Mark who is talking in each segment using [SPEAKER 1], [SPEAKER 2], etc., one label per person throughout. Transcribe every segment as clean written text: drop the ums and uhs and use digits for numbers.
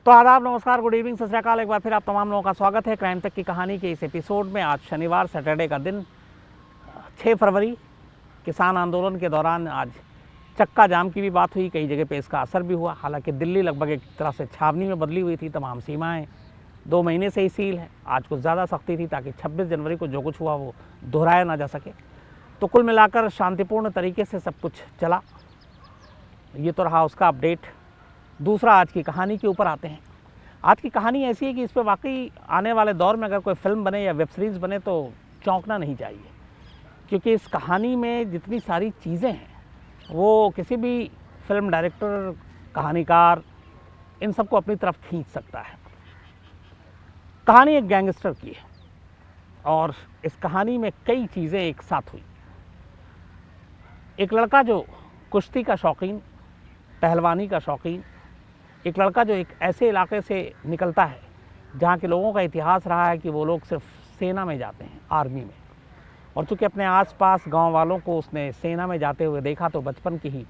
[SPEAKER 1] तो आदाब, नमस्कार, गुड इवनिंग, सत श्री अकाल। एक बार फिर आप तमाम लोगों का स्वागत है क्राइम तक की कहानी के इस एपिसोड में। आज शनिवार सैटरडे का दिन 6 फरवरी, किसान आंदोलन के दौरान आज चक्का जाम की भी बात हुई, कई जगह पे इसका असर भी हुआ। हालांकि दिल्ली लगभग एक तरह से छावनी में बदली हुई थी, तमाम सीमाएं 2 महीने से ही सील है। आज कुछ ज़्यादा सख्ती थी ताकि 26 जनवरी को जो कुछ हुआ वो दोहराया ना जा सके। तो कुल मिलाकर शांतिपूर्ण तरीके से सब कुछ चला। ये तो रहा उसका अपडेट। दूसरा, आज की कहानी के ऊपर आते हैं। आज की कहानी ऐसी है कि इस पर वाकई आने वाले दौर में अगर कोई फिल्म बने या वेब सीरीज़ बने तो चौंकना नहीं चाहिए, क्योंकि इस कहानी में जितनी सारी चीज़ें हैं वो किसी भी फिल्म डायरेक्टर, कहानीकार, इन सबको अपनी तरफ खींच सकता है। कहानी एक गैंगस्टर की है और इस कहानी में कई चीज़ें एक साथ हुई। एक लड़का जो कुश्ती का शौकीन, पहलवानी का शौकीन, एक लड़का जो एक ऐसे इलाके से निकलता है जहाँ के लोगों का इतिहास रहा है कि वो लोग सिर्फ सेना में जाते हैं, आर्मी में। और चूँकि अपने आसपास गांव वालों को उसने सेना में जाते हुए देखा तो बचपन की ही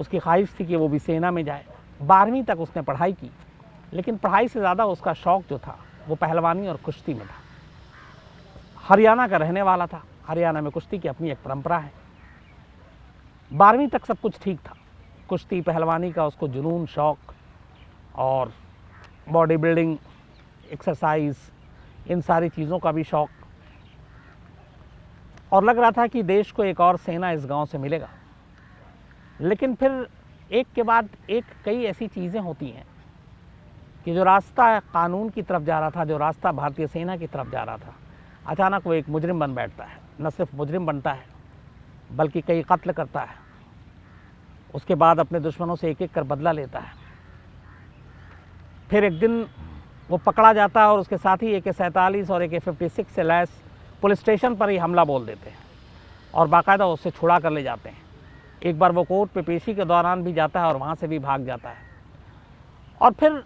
[SPEAKER 1] उसकी ख्वाहिश थी कि वो भी सेना में जाए। 12वीं तक उसने पढ़ाई की, लेकिन पढ़ाई से ज़्यादा उसका शौक़ जो था वो पहलवानी और कुश्ती में था। हरियाणा का रहने वाला था। हरियाणा में कुश्ती की अपनी एक परंपरा है। 12वीं तक सब कुछ ठीक था। कुश्ती, पहलवानी का उसको जुनून, शौक़ और बॉडी बिल्डिंग, एक्सरसाइज, इन सारी चीज़ों का भी शौक़। और लग रहा था कि देश को एक और सेना इस गांव से मिलेगा। लेकिन फिर एक के बाद एक कई ऐसी चीज़ें होती हैं कि जो रास्ता कानून की तरफ जा रहा था, जो रास्ता भारतीय सेना की तरफ जा रहा था, अचानक वो एक मुजरिम बन बैठता है। न सिर्फ मुजरिम बनता है बल्कि कई कत्ल करता है। उसके बाद अपने दुश्मनों से एक एक कर बदला लेता है। फिर एक दिन वो पकड़ा जाता है और उसके साथी AK-47 और AK-56 से लैस पुलिस स्टेशन पर ही हमला बोल देते हैं और बाकायदा उससे छुड़ा कर ले जाते हैं। एक बार वो कोर्ट पे पेशी के दौरान भी जाता है और वहाँ से भी भाग जाता है। और फिर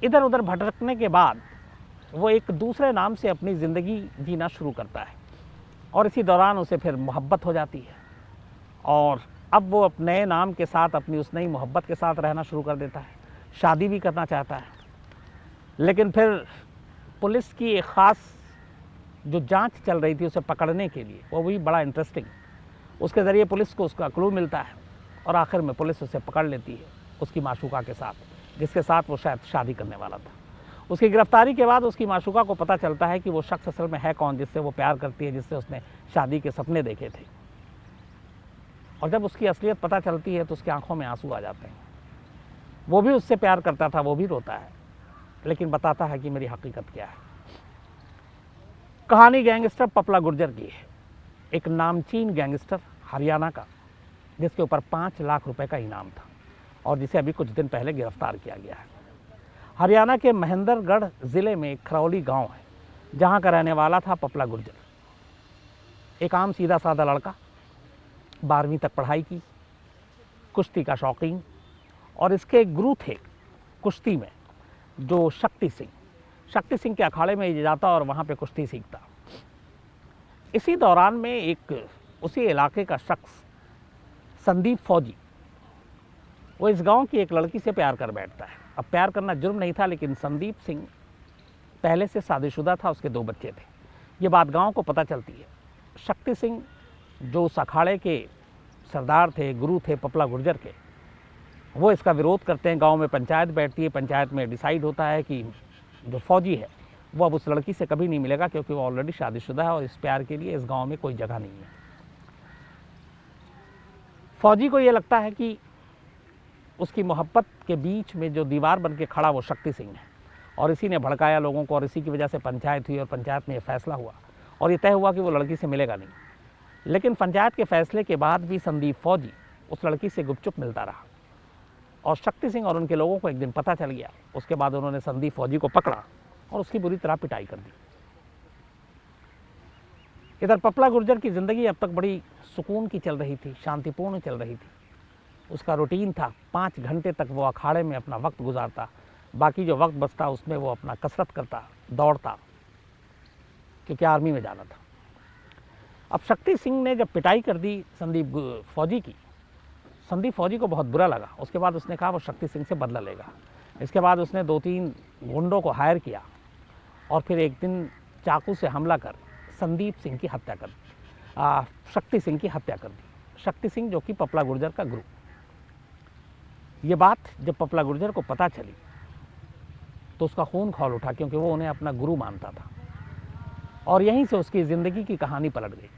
[SPEAKER 1] इधर उधर भटकने के बाद वो एक दूसरे नाम से अपनी ज़िंदगी जीना शुरू करता है और इसी दौरान उसे फिर मोहब्बत हो जाती है और अब वो अपने नए नाम के साथ अपनी उस नई मोहब्बत के साथ रहना शुरू कर देता है। शादी भी करना चाहता है। लेकिन फिर पुलिस की एक ख़ास जो जांच चल रही थी उसे पकड़ने के लिए, वो भी बड़ा इंटरेस्टिंग, उसके ज़रिए पुलिस को उसका क्लू मिलता है और आखिर में पुलिस उसे पकड़ लेती है उसकी माशूका के साथ, जिसके साथ वो शायद शादी करने वाला था। उसकी गिरफ्तारी के बाद उसकी माशूका को पता चलता है कि वो शख्स असल में है कौन, जिससे वो प्यार करती है, जिससे उसने शादी के सपने देखे थे। और जब उसकी असलियत पता चलती है तो उसकी आंखों में आंसू आ जाते हैं। वो भी उससे प्यार करता था, वो भी रोता है, लेकिन बताता है कि मेरी हकीकत क्या है। कहानी गैंगस्टर पपला गुर्जर की है। एक नामचीन गैंगस्टर हरियाणा का, जिसके ऊपर 5 लाख रुपए का इनाम था और जिसे अभी कुछ दिन पहले गिरफ्तार किया गया है। हरियाणा के महेंद्रगढ़ ज़िले में एक खरौली गांव है जहां का रहने वाला था पपला गुर्जर। एक आम सीधा साधा लड़का, 12वीं तक पढ़ाई की, कुश्ती का शौकीन, और इसके एक गुरु थे कुश्ती में जो शक्ति सिंह के अखाड़े में जाता और वहाँ पे कुश्ती सीखता। इसी दौरान में एक उसी इलाके का शख्स संदीप फौजी, वो इस गांव की एक लड़की से प्यार कर बैठता है। अब प्यार करना जुर्म नहीं था, लेकिन संदीप सिंह पहले से शादीशुदा था, उसके 2 बच्चे थे। ये बात गांव को पता चलती है। शक्ति सिंह जो उस अखाड़े के सरदार थे, गुरु थे पपला गुर्जर के, वो इसका विरोध करते हैं। गांव में पंचायत बैठती है। पंचायत में डिसाइड होता है कि जो फौजी है वो अब उस लड़की से कभी नहीं मिलेगा, क्योंकि वो ऑलरेडी शादीशुदा है और इस प्यार के लिए इस गांव में कोई जगह नहीं है। फौजी को ये लगता है कि उसकी मोहब्बत के बीच में जो दीवार बन के खड़ा वो शक्ति सिंह है और इसी ने भड़काया लोगों को और इसी की वजह से पंचायत हुई और पंचायत में ये फैसला हुआ और ये तय हुआ कि वो लड़की से मिलेगा नहीं। लेकिन पंचायत के फैसले के बाद भी संदीप फौजी उस लड़की से गुपचुप मिलता रहा और शक्ति सिंह और उनके लोगों को एक दिन पता चल गया। उसके बाद उन्होंने संदीप फौजी को पकड़ा और उसकी बुरी तरह पिटाई कर दी। इधर पपला गुर्जर की ज़िंदगी अब तक बड़ी सुकून की चल रही थी, शांतिपूर्ण चल रही थी। उसका रूटीन था, 5 घंटे तक वो अखाड़े में अपना वक्त गुजारता, बाकी जो वक्त बचता उसमें वो अपना कसरत करता, दौड़ता, क्योंकि आर्मी में जाना था। अब शक्ति सिंह ने जब पिटाई कर दी संदीप फौजी की, संदीप फौजी को बहुत बुरा लगा। उसके बाद उसने कहा वो शक्ति सिंह से बदला लेगा, इसके बाद उसने 2-3 गुंडों को हायर किया और फिर एक दिन चाकू से हमला कर संदीप सिंह की हत्या कर दी, शक्ति सिंह की हत्या कर दी। शक्ति सिंह जो कि पपला गुर्जर का गुरु। ये बात जब पपला गुर्जर को पता चली तो उसका खून खौल उठा, क्योंकि वो उन्हें अपना गुरु मानता था। और यहीं से उसकी ज़िंदगी की कहानी पलट गई।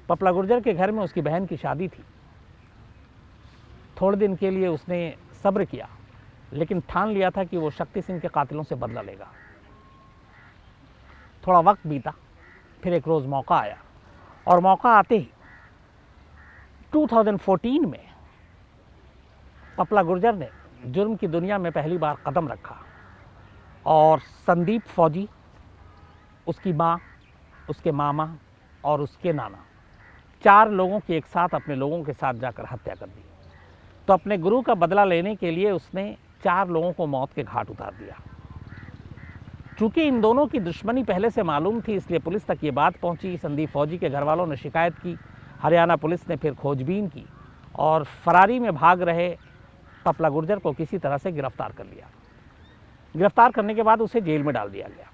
[SPEAKER 1] पपला गुर्जर के घर में उसकी बहन की शादी थी। थोड़े दिन के लिए उसने सब्र किया, लेकिन ठान लिया था कि वो शक्ति सिंह के कातिलों से बदला लेगा। थोड़ा वक्त बीता, फिर एक रोज़ मौका आया, और मौका आते ही 2014 में पपला गुर्जर ने जुर्म की दुनिया में पहली बार कदम रखा और संदीप फौजी, उसकी माँ, उसके मामा और उसके नाना, 4 लोगों की एक साथ अपने लोगों के साथ जाकर हत्या कर दी। तो अपने गुरु का बदला लेने के लिए उसने 4 लोगों को मौत के घाट उतार दिया। चूंकि इन दोनों की दुश्मनी पहले से मालूम थी, इसलिए पुलिस तक ये बात पहुंची। संदीप फौजी के घर वालों ने शिकायत की, हरियाणा पुलिस ने फिर खोजबीन की और फरारी में भाग रहे पपला गुर्जर को किसी तरह से गिरफ्तार कर लिया। गिरफ्तार करने के बाद उसे जेल में डाल दिया गया।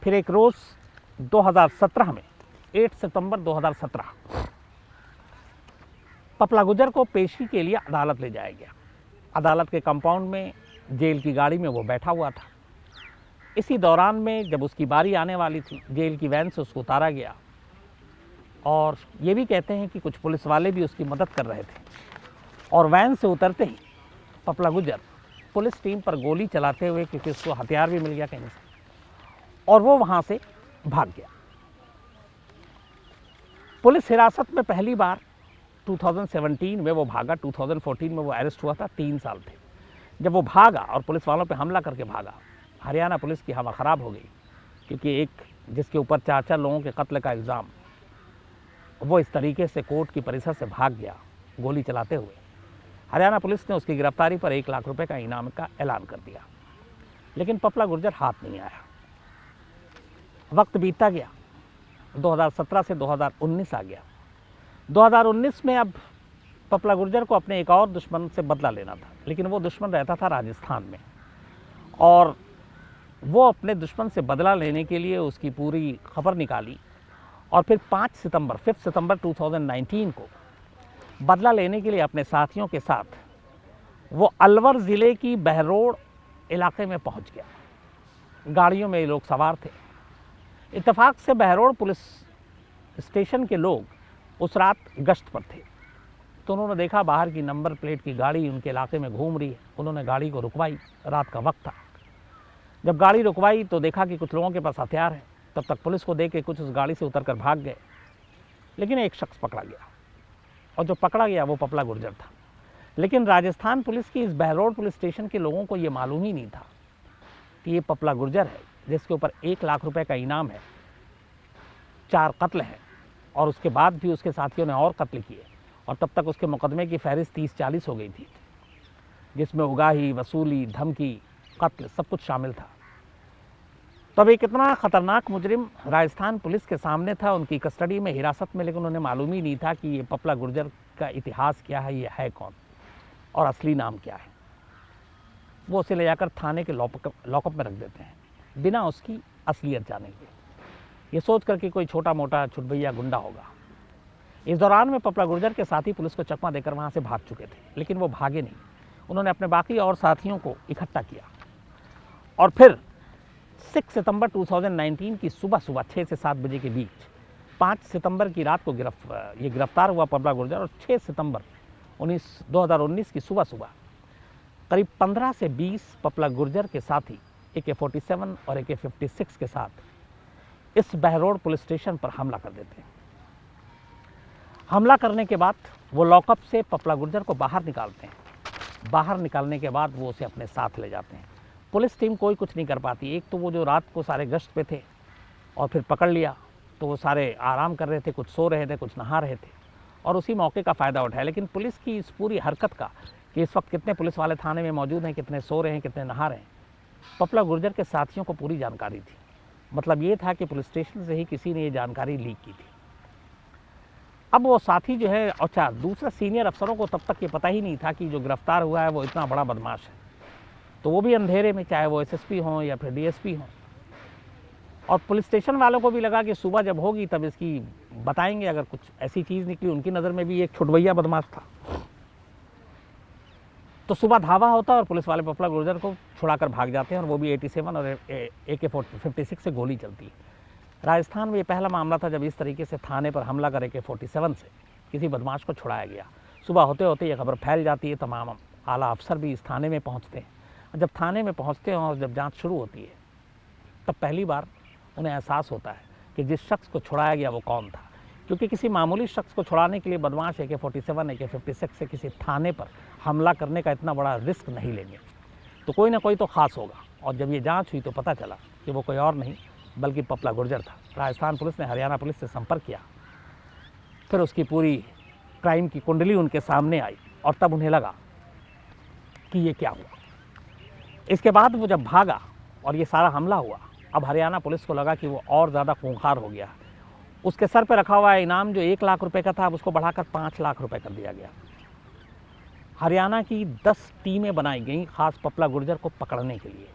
[SPEAKER 1] फिर एक रोज़ 2017 में 8 सितंबर 2017 पपला गुर्जर को पेशी के लिए अदालत ले जाया गया। अदालत के कंपाउंड में जेल की गाड़ी में वो बैठा हुआ था। इसी दौरान में जब उसकी बारी आने वाली थी, जेल की वैन से उसको उतारा गया और ये भी कहते हैं कि कुछ पुलिस वाले भी उसकी मदद कर रहे थे। और वैन से उतरते ही पपला गुर्जर पुलिस टीम पर गोली चलाते हुए, क्योंकि उसको हथियार भी मिल गया कहीं से, और वो वहाँ से भाग गया। पुलिस हिरासत में पहली बार 2017 में वो भागा। 2014 में वो अरेस्ट हुआ था, 3 साल थे। जब वो भागा और पुलिस वालों पे हमला करके भागा, हरियाणा पुलिस की हवा ख़राब हो गई, क्योंकि एक जिसके ऊपर 4 लोगों के कत्ल का इल्ज़ाम, वो इस तरीके से कोर्ट की परिसर से भाग गया गोली चलाते हुए। हरियाणा पुलिस ने उसकी गिरफ्तारी पर 1 लाख रुपए का इनाम का ऐलान कर दिया, लेकिन पपला गुर्जर हाथ नहीं आया। वक्त बीतता गया, 2017 से 2019 आ गया। 2019 में अब पपला गुर्जर को अपने एक और दुश्मन से बदला लेना था, लेकिन वो दुश्मन रहता था राजस्थान में, और वो अपने दुश्मन से बदला लेने के लिए उसकी पूरी खबर निकाली। और फिर 5 सितंबर 2019 को बदला लेने के लिए अपने साथियों के साथ वो अलवर ज़िले की बहरोड़ इलाके में पहुंच गया। गाड़ियों में ये लोग सवार थे। इत्तेफाक से बहरोड़ पुलिस स्टेशन के लोग उस रात गश्त पर थे, तो उन्होंने देखा बाहर की नंबर प्लेट की गाड़ी उनके इलाके में घूम रही है। उन्होंने गाड़ी को रुकवाई, रात का वक्त था। जब गाड़ी रुकवाई तो देखा कि कुछ लोगों के पास हथियार है। तब तक पुलिस को देख के कुछ उस गाड़ी से उतरकर भाग गए, लेकिन एक शख्स पकड़ा गया, और जो पकड़ा गया वो पपला गुर्जर था। लेकिन राजस्थान पुलिस की इस बहरोड़ पुलिस स्टेशन के लोगों को ये मालूम ही नहीं था कि ये पपला गुर्जर है, जिसके ऊपर 1 लाख रुपए का इनाम है, 4 कत्ल हैं, और उसके बाद भी उसके साथियों ने और कत्ल किए। और तब तक उसके मुकदमे की फहरिस्त 30-40 हो गई थी, जिसमें उगाही, वसूली, धमकी, कत्ल सब कुछ शामिल था। तब एक इतना ख़तरनाक मुजरिम राजस्थान पुलिस के सामने था, उनकी कस्टडी में, हिरासत में, लेकिन उन्हें मालूम ही नहीं था कि ये पपला गुर्जर का इतिहास क्या है, ये है कौन और असली नाम क्या है। वो उसे ले जाकर थाने के लॉकअप में रख देते हैं, बिना उसकी असलियत जाने के, ये सोच कर कि कोई छोटा मोटा छुटभैया गुंडा होगा। इस दौरान में पपला गुर्जर के साथी पुलिस को चकमा देकर वहाँ से भाग चुके थे, लेकिन वो भागे नहीं। उन्होंने अपने बाकी और साथियों को इकट्ठा किया, और फिर 6 सितंबर 2019 की सुबह 6 से 7 बजे के बीच 5 सितंबर की रात को ये गिरफ्तार हुआ पपला गुर्जर, और 6 सितंबर 2019 की सुबह करीब 15 से 20 पपला गुर्जर के साथी AK-47 और AK-56 के साथ इस बहरोड़ पुलिस स्टेशन पर हमला कर देते हैं। हमला करने के बाद वो लॉकअप से पपला गुर्जर को बाहर निकालते हैं। बाहर निकालने के बाद वो उसे अपने साथ ले जाते हैं। पुलिस टीम कोई कुछ नहीं कर पाती। एक तो वो जो रात को सारे गश्त पे थे, और फिर पकड़ लिया तो वो सारे आराम कर रहे थे, कुछ सो रहे थे, कुछ नहा रहे थे, और उसी मौके का फ़ायदा उठाया। लेकिन पुलिस की इस पूरी हरकत का, कि इस वक्त कितने पुलिस वाले थाने में मौजूद हैं, कितने सो रहे हैं, कितने नहा रहे हैं, पपला गुर्जर के साथियों को पूरी जानकारी थी। मतलब ये था कि पुलिस स्टेशन से ही किसी ने ये जानकारी लीक की थी। अब वो साथी जो है, अच्छा, दूसरे सीनियर अफसरों को तब तक ये पता ही नहीं था कि जो गिरफ्तार हुआ है वो इतना बड़ा बदमाश है। तो वो भी अंधेरे में, चाहे वो एसएसपी हों या फिर डीएसपी हों। और पुलिस स्टेशन वालों को भी लगा कि सुबह जब होगी तब इसकी बताएंगे, अगर कुछ ऐसी चीज़ निकली। उनकी नज़र में भी एक छुटभैया बदमाश था। तो सुबह धावा होता और पुलिस वाले पपला गुर्जर को छुड़ाकर भाग जाते हैं, और वो भी 87 और AK-56 से गोली चलती है। राजस्थान में ये पहला मामला था जब इस तरीके से थाने पर हमला कर AK-47 से किसी बदमाश को छुड़ाया गया। सुबह होते होते ये खबर फैल जाती है, तमाम आला अफसर भी इस थाने में पहुंचते हैं। जब थाने में पहुंचते हैं और जब जांच शुरू होती है, तब पहली बार उन्हें एहसास होता है कि जिस शख्स को छुड़ाया गया वो कौन था। क्योंकि किसी मामूली शख्स को छुड़ाने के लिए बदमाश AK-47 AK-56 से किसी थाने पर हमला करने का इतना बड़ा रिस्क नहीं लेंगे, तो कोई ना कोई तो ख़ास होगा। और जब ये जांच हुई तो पता चला कि वो कोई और नहीं बल्कि पपला गुर्जर था। राजस्थान पुलिस ने हरियाणा पुलिस से संपर्क किया, फिर उसकी पूरी क्राइम की कुंडली उनके सामने आई, और तब उन्हें लगा कि ये क्या हुआ। इसके बाद वो जब भागा और ये सारा हमला हुआ, अब हरियाणा पुलिस को लगा कि वो और ज़्यादा खूंखार हो गया। उसके सर पर रखा हुआ इनाम जो 1 लाख रुपए का था, अब उसको बढ़ाकर 5 लाख रुपए कर दिया गया। हरियाणा की 10 टीमें बनाई गई खास पपला गुर्जर को पकड़ने के लिए।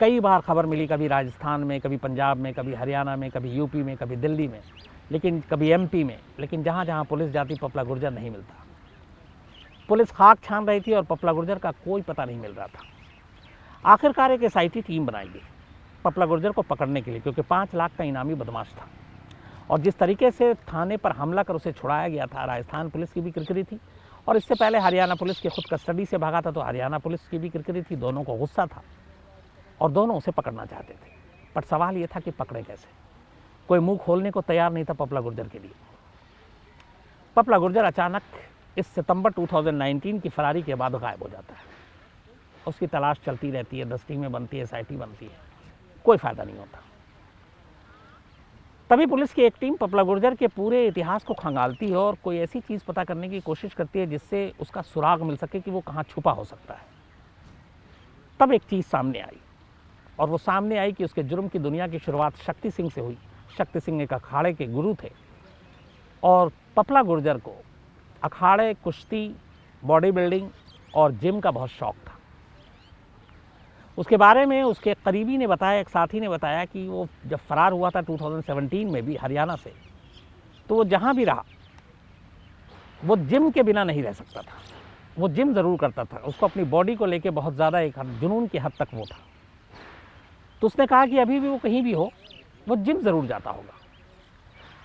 [SPEAKER 1] कई बार खबर मिली, कभी राजस्थान में, कभी पंजाब में, कभी हरियाणा में, कभी यूपी में, कभी दिल्ली में, लेकिन कभी MP में, लेकिन जहाँ जहाँ पुलिस जाती पपला गुर्जर नहीं मिलता। पुलिस खाक छान रही थी और पपला गुर्जर का कोई पता नहीं मिल रहा था। आखिरकार एक SIT टीम बनाई गई पपला गुर्जर को पकड़ने के लिए, क्योंकि 5 लाख का इनामी बदमाश था। और जिस तरीके से थाने पर हमला कर उसे छुड़ाया गया था, राजस्थान पुलिस की भी किरकिरी थी, और इससे पहले हरियाणा पुलिस के खुद कस्टडी से भागा था, तो हरियाणा पुलिस की भी किरकिरी थी। दोनों को गुस्सा था और दोनों उसे पकड़ना चाहते थे, पर सवाल ये था कि पकड़े कैसे। कोई मुंह खोलने को तैयार नहीं था पपला गुर्जर के लिए। पपला गुर्जर अचानक इस सितंबर 2019 की फरारी के बाद गायब हो जाता है। उसकी तलाश चलती रहती है, 10 टीमें बनती है, SIT बनती है, कोई फ़ायदा नहीं होता। तभी पुलिस की एक टीम पपला गुर्जर के पूरे इतिहास को खंगालती है और कोई ऐसी चीज़ पता करने की कोशिश करती है जिससे उसका सुराग मिल सके कि वो कहाँ छुपा हो सकता है। तब एक चीज़ सामने आई, और वो सामने आई कि उसके जुर्म की दुनिया की शुरुआत शक्ति सिंह से हुई। शक्ति सिंह एक अखाड़े के गुरु थे, और पपला गुर्जर को अखाड़े, कुश्ती, बॉडी बिल्डिंग और जिम का बहुत शौक था। उसके बारे में उसके करीबी ने बताया, एक साथी ने बताया कि वो जब फरार हुआ था 2017 में भी हरियाणा से, तो वो जहाँ भी रहा वो जिम के बिना नहीं रह सकता था। वो जिम ज़रूर करता था, उसको अपनी बॉडी को लेके बहुत ज़्यादा एक जुनून की हद तक वो था। तो उसने कहा कि अभी भी वो कहीं भी हो, वो जिम ज़रूर जाता होगा।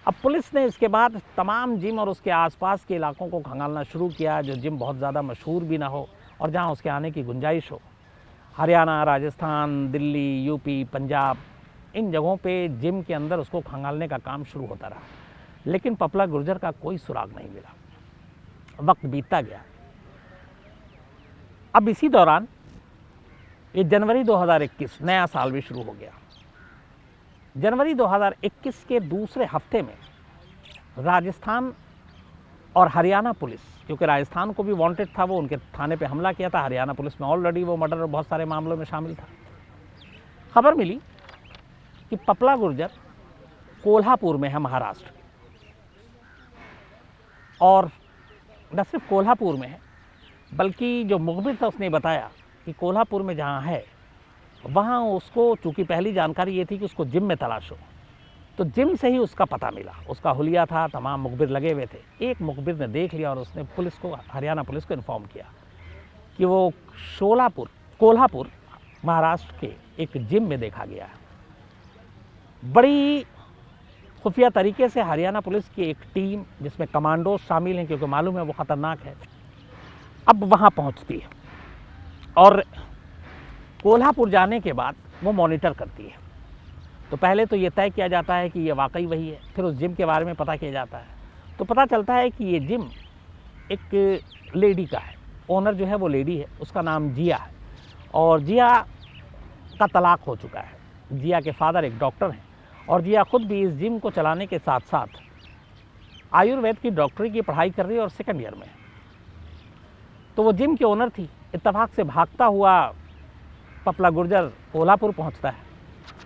[SPEAKER 1] अब पुलिस ने इसके बाद तमाम जिम और उसके आसपास के इलाकों को खंगालना शुरू किया, जो जिम बहुत ज़्यादा मशहूर भी ना हो और जहाँ उसके आने की गुंजाइश हो। हरियाणा, राजस्थान, दिल्ली, यूपी, पंजाब, इन जगहों पे जिम के अंदर उसको खंगालने का काम शुरू होता रहा, लेकिन पपला गुर्जर का कोई सुराग नहीं मिला। वक्त बीतता गया। अब इसी दौरान ये जनवरी 2021, नया साल भी शुरू हो गया। जनवरी 2021 के दूसरे हफ्ते में राजस्थान और हरियाणा पुलिस, क्योंकि राजस्थान को भी वांटेड था, वो उनके थाने पे हमला किया था। हरियाणा पुलिस में ऑलरेडी वो मर्डर और बहुत सारे मामलों में शामिल था। खबर मिली कि पपला गुर्जर कोल्हापुर में है, महाराष्ट्र, और न सिर्फ कोल्हापुर में है, बल्कि जो मुखबिर था उसने बताया कि कोल्हापुर में जहाँ है वहाँ उसको, चूँकि पहली जानकारी ये थी कि उसको जिम में तलाश हो, तो जिम से ही उसका पता मिला। उसका हुलिया था, तमाम मुखबिर लगे हुए थे। एक मुखबिर ने देख लिया और उसने पुलिस को, हरियाणा पुलिस को इन्फॉर्म किया कि वो कोल्हापुर महाराष्ट्र के एक जिम में देखा गया है। बड़ी खुफिया तरीके से हरियाणा पुलिस की एक टीम, जिसमें कमांडो शामिल हैं क्योंकि मालूम है वो ख़तरनाक है, अब वहाँ पहुँचती है और कोल्हापुर जाने के बाद वो मॉनिटर करती है। तो पहले तो ये तय किया जाता है कि ये वाकई वही है, फिर उस जिम के बारे में पता किया जाता है। तो पता चलता है कि ये जिम एक लेडी का है, ओनर जो है वो लेडी है, उसका नाम जिया है, और जिया का तलाक हो चुका है। जिया के फादर एक डॉक्टर हैं, और जिया खुद भी इस जिम को चलाने के साथ साथ आयुर्वेद की डॉक्टरी की पढ़ाई कर रही है और 2nd ईयर में है। तो वो जिम की ओनर थी। इत्तेफाक से भागता हुआ पपला गुर्जर कोल्हापुर पहुंचता है,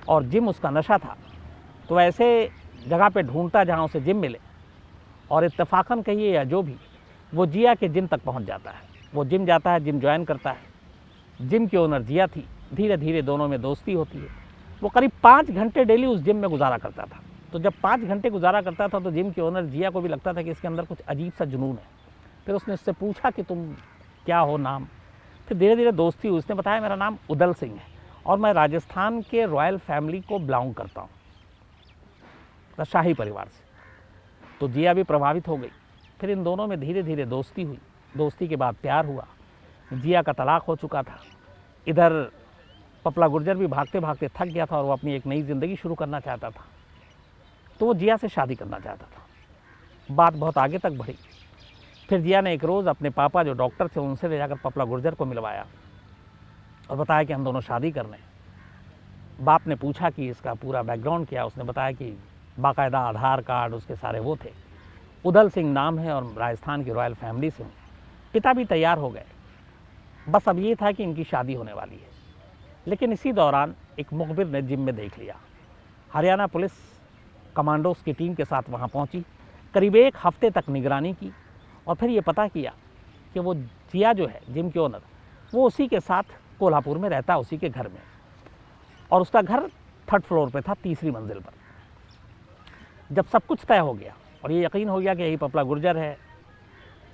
[SPEAKER 1] और जिम उसका नशा था, तो ऐसे जगह पे ढूंढता जहां उसे जिम मिले, और इत्तेफाकन कहिए या जो भी, वो जिया के जिम तक पहुंच जाता है। वो जिम जाता है, जिम ज्वाइन करता है। जिम की ओनर जिया थी। धीरे धीरे दोनों में दोस्ती होती है। वो करीब 5 घंटे डेली उस जिम में गुजारा करता था। तो जब 5 घंटे गुजारा करता था तो जिम की ओनर जिया को भी लगता था कि इसके अंदर कुछ अजीब सा जुनून है। फिर उसने उससे पूछा कि तुम क्या हो नाम। फिर धीरे धीरे दोस्ती हुई। उसने बताया मेरा नाम उदल सिंह है और मैं राजस्थान के रॉयल फैमिली को बिलोंग करता हूँ, शाही परिवार से। तो जिया भी प्रभावित हो गई। फिर इन दोनों में धीरे धीरे दोस्ती हुई। दोस्ती के बाद प्यार हुआ। जिया का तलाक हो चुका था। इधर पपला गुर्जर भी भागते भागते थक गया था और वो अपनी एक नई ज़िंदगी शुरू करना चाहता था। तो वो जिया से शादी करना चाहता था। बात बहुत आगे तक बढ़ी। फिर जिया ने एक रोज़ अपने पापा जो डॉक्टर थे उनसे ले जाकर पपला गुर्जर को मिलवाया और बताया कि हम दोनों शादी कर रहे हैं। बाप ने पूछा कि इसका पूरा बैकग्राउंड क्या। उसने बताया कि बाकायदा आधार कार्ड उसके सारे वो थे, उदल सिंह नाम है और राजस्थान की रॉयल फैमिली से हूँ। पिता भी तैयार हो गए। बस अब ये था कि इनकी शादी होने वाली है। लेकिन इसी दौरान एक मुखबिर ने जिम में देख लिया। हरियाणा पुलिस कमांडोज की टीम के साथ वहाँ पहुँची। करीब 1 हफ्ते तक निगरानी की और फिर ये पता किया कि वो जिया जो है जिम के ओनर, वो उसी के साथ कोल्हापुर में रहता, उसी के घर में, और उसका घर 3rd फ्लोर पे था, 3री मंजिल पर। जब सब कुछ तय हो गया और ये यकीन हो गया कि यही पपला गुर्जर है,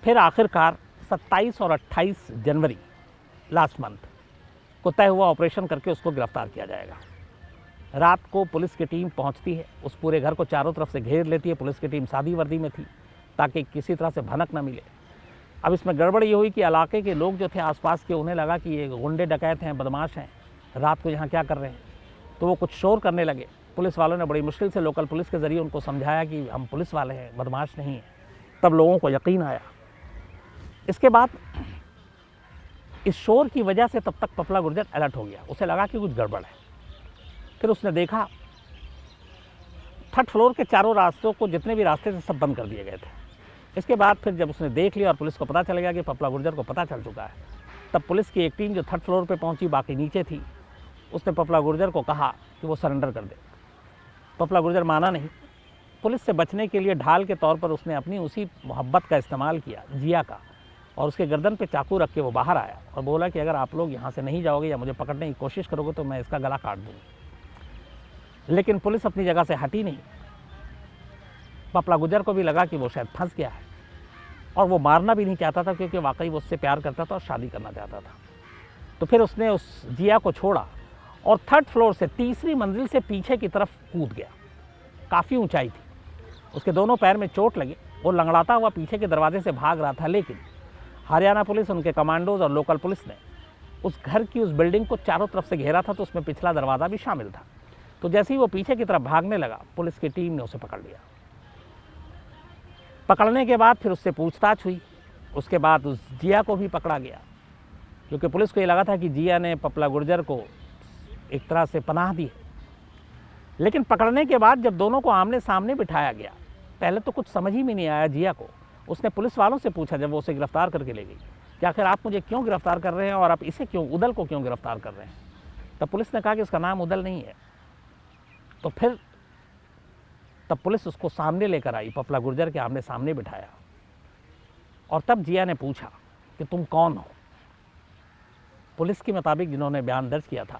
[SPEAKER 1] फिर आखिरकार 27 और 28 जनवरी लास्ट मंथ को तय हुआ ऑपरेशन करके उसको गिरफ्तार किया जाएगा। रात को पुलिस की टीम पहुंचती है, उस पूरे घर को चारों तरफ से घेर लेती है। पुलिस की टीम सादी वर्दी में थी ताकि किसी तरह से भनक न मिले। अब इसमें गड़बड़ ये हुई कि इलाके के लोग जो थे आसपास के, उन्हें लगा कि ये गुंडे डकैत हैं, बदमाश हैं, रात को यहाँ क्या कर रहे हैं। तो वो कुछ शोर करने लगे। पुलिस वालों ने बड़ी मुश्किल से लोकल पुलिस के ज़रिए उनको समझाया कि हम पुलिस वाले हैं, बदमाश नहीं हैं। तब लोगों को यकीन आया। इसके बाद इस शोर की वजह से तब तक पपला गुर्जर अलर्ट हो गया। उसे लगा कि कुछ गड़बड़ है। फिर उसने देखा 3rd फ्लोर के चारों रास्तों को, जितने भी रास्ते थे, सब बंद कर दिए गए थे। इसके बाद फिर जब उसने देख लिया और पुलिस को पता चल गया कि पपला गुर्जर को पता चल चुका है, तब पुलिस की एक टीम जो 3rd फ्लोर पे पहुंची, बाकी नीचे थी, उसने पपला गुर्जर को कहा कि वो सरेंडर कर दे। पपला गुर्जर माना नहीं। पुलिस से बचने के लिए ढाल के तौर पर उसने अपनी उसी मोहब्बत का इस्तेमाल किया, जिया का, और उसके गर्दन पे चाकू रख के वो बाहर आया और बोला कि अगर आप लोग यहाँ से नहीं जाओगे या मुझे पकड़ने की कोशिश करोगे तो मैं इसका गला काट दूँगी। लेकिन पुलिस अपनी जगह से हटी नहीं। पपला गुर्जर को भी लगा कि वो शायद फंस गया है और वो मारना भी नहीं चाहता था, क्योंकि वाकई वो उससे प्यार करता था और शादी करना चाहता था। तो फिर उसने उस जिया को छोड़ा और 3rd फ्लोर से 3री मंजिल से पीछे की तरफ कूद गया। काफ़ी ऊंचाई थी। उसके दोनों पैर में चोट लगी। वो लंगड़ाता हुआ पीछे के दरवाजे से भाग रहा था। लेकिन हरियाणा पुलिस, उनके कमांडोज और लोकल पुलिस ने उस घर की, उस बिल्डिंग को चारों तरफ से घेरा था, तो उसमें पिछला दरवाज़ा भी शामिल था। तो जैसे ही वो पीछे की तरफ भागने लगा, पुलिस की टीम ने उसे पकड़ लिया। पकड़ने के बाद फिर उससे पूछताछ हुई। उसके बाद उस जिया को भी पकड़ा गया, क्योंकि पुलिस को ये लगा था कि जिया ने पपला गुर्जर को एक तरह से पनाह दी। लेकिन पकड़ने के बाद जब दोनों को आमने सामने बिठाया गया, पहले तो कुछ समझ ही में नहीं आया जिया को। उसने पुलिस वालों से पूछा जब वो उसे गिरफ्तार करके ले गई कि आखिर आप मुझे क्यों गिरफ्तार कर रहे हैं और आप इसे क्यों, उदल को क्यों गिरफ्तार कर रहे हैं। तब पुलिस ने कहा कि उसका नाम उदल नहीं है। तो फिर तब पुलिस उसको सामने लेकर आई, पपला गुर्जर के आमने सामने बिठाया, और तब जिया ने पूछा कि तुम कौन हो। पुलिस के मुताबिक जिन्होंने बयान दर्ज किया था,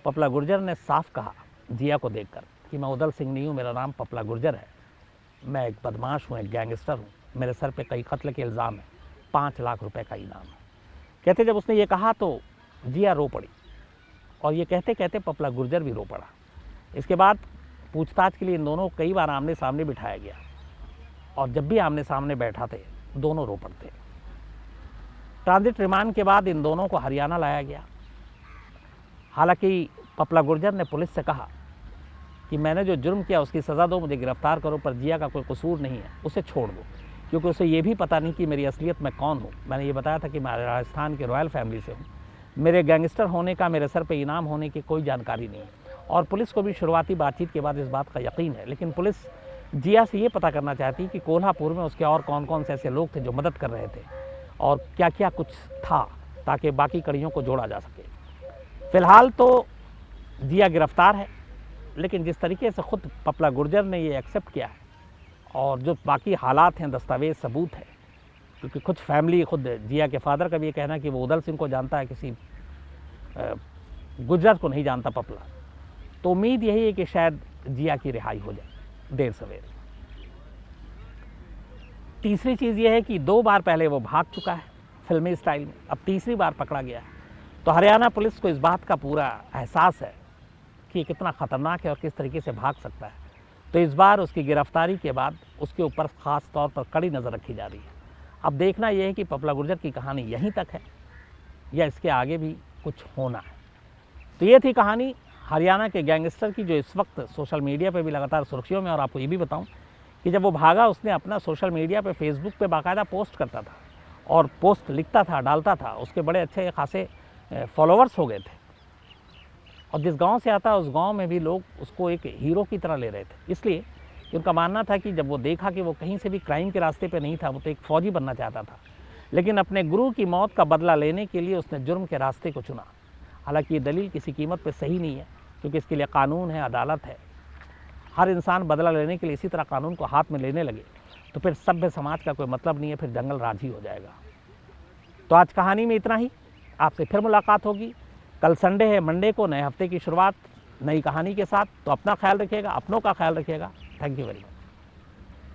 [SPEAKER 1] पपला गुर्जर ने साफ कहा जिया को देखकर कि मैं उदल सिंह नहीं हूँ, मेरा नाम पपला गुर्जर है, मैं एक बदमाश हूँ, एक गैंगस्टर हूँ, मेरे सर पे कई कत्ल के इल्ज़ाम है, 5 लाख रुपए का इनाम है। कहते जब उसने ये कहा तो जिया रो पड़ी, और ये कहते कहते पपला गुर्जर भी रो पड़ा। इसके बाद पूछताछ के लिए इन दोनों को कई बार आमने सामने बिठाया गया, और जब भी आमने सामने बैठा थे दोनों रो पड़ते। ट्रांजिट रिमांड के बाद इन दोनों को हरियाणा लाया गया। हालांकि पपला गुर्जर ने पुलिस से कहा कि मैंने जो जुर्म किया उसकी सज़ा दो, मुझे गिरफ्तार करो, पर जिया का कोई कसूर नहीं है, उसे छोड़ दो, क्योंकि उसे ये भी पता नहीं कि मेरी असलियत मैं कौन हूँ। मैंने ये बताया था कि मैं राजस्थान के रॉयल फैमिली से हूँ, मेरे गैंगस्टर होने का, मेरे सर पे इनाम होने की कोई जानकारी नहीं है। और पुलिस को भी शुरुआती बातचीत के बाद इस बात का यकीन है। लेकिन पुलिस जिया से ये पता करना चाहती कि कोल्हापुर में उसके और कौन कौन से ऐसे लोग थे जो मदद कर रहे थे और क्या क्या कुछ था, ताकि बाकी कड़ियों को जोड़ा जा सके। फ़िलहाल तो जिया गिरफ्तार है, लेकिन जिस तरीके से ख़ुद पपला गुर्जर ने ये एक्सेप्ट किया है और जो बाकी हालात हैं, दस्तावेज सबूत है, क्योंकि कुछ फैमिली, खुद जिया के फादर का भी ये कहना है कि वो उदल सिंह को जानता है किसी गुजर को नहीं जानता पपला। तो उम्मीद यही है कि शायद जिया की रिहाई हो जाए देर सवेरे। तीसरी चीज़ यह है कि 2 बार पहले वो भाग चुका है फिल्मी स्टाइल में, अब तीसरी बार पकड़ा गया है। तो हरियाणा पुलिस को इस बात का पूरा एहसास है कि ये कितना ख़तरनाक है और किस तरीके से भाग सकता है। तो इस बार उसकी गिरफ्तारी के बाद उसके ऊपर ख़ास तौर पर कड़ी नज़र रखी जा रही है। अब देखना यह है कि पपला गुर्जर की कहानी यहीं तक है या इसके आगे भी कुछ होना है। तो ये थी कहानी हरियाणा के गैंगस्टर की, जो इस वक्त सोशल मीडिया पे भी लगातार सुर्खियों में। और आपको ये भी बताऊं कि जब वो भागा, उसने अपना सोशल मीडिया पे, फेसबुक पे बाकायदा पोस्ट करता था और पोस्ट लिखता था, डालता था। उसके बड़े अच्छे खासे फॉलोअर्स हो गए थे और जिस गांव से आता उस गांव में भी लोग उसको एक हीरो की तरह ले रहे थे, इसलिए कि उनका मानना था कि जब वो देखा कि वो कहीं से भी क्राइम के रास्ते पे नहीं था, वो तो एक फ़ौजी बनना चाहता था, लेकिन अपने गुरु की मौत का बदला लेने के लिए उसने जुर्म के रास्ते को चुना। हालांकि ये दलील किसी कीमत पे सही नहीं है, क्योंकि इसके लिए कानून है, अदालत है। हर इंसान बदला लेने के लिए इसी तरह कानून को हाथ में लेने लगे तो फिर सभ्य समाज का कोई मतलब नहीं है, फिर जंगल राज ही हो जाएगा। तो आज कहानी में इतना ही। आपसे फिर मुलाकात होगी। कल संडे है, मंडे को नए हफ्ते की शुरुआत नई कहानी के साथ। तो अपना ख्याल रखिएगा, अपनों का ख्याल रखिएगा। Thank you very much.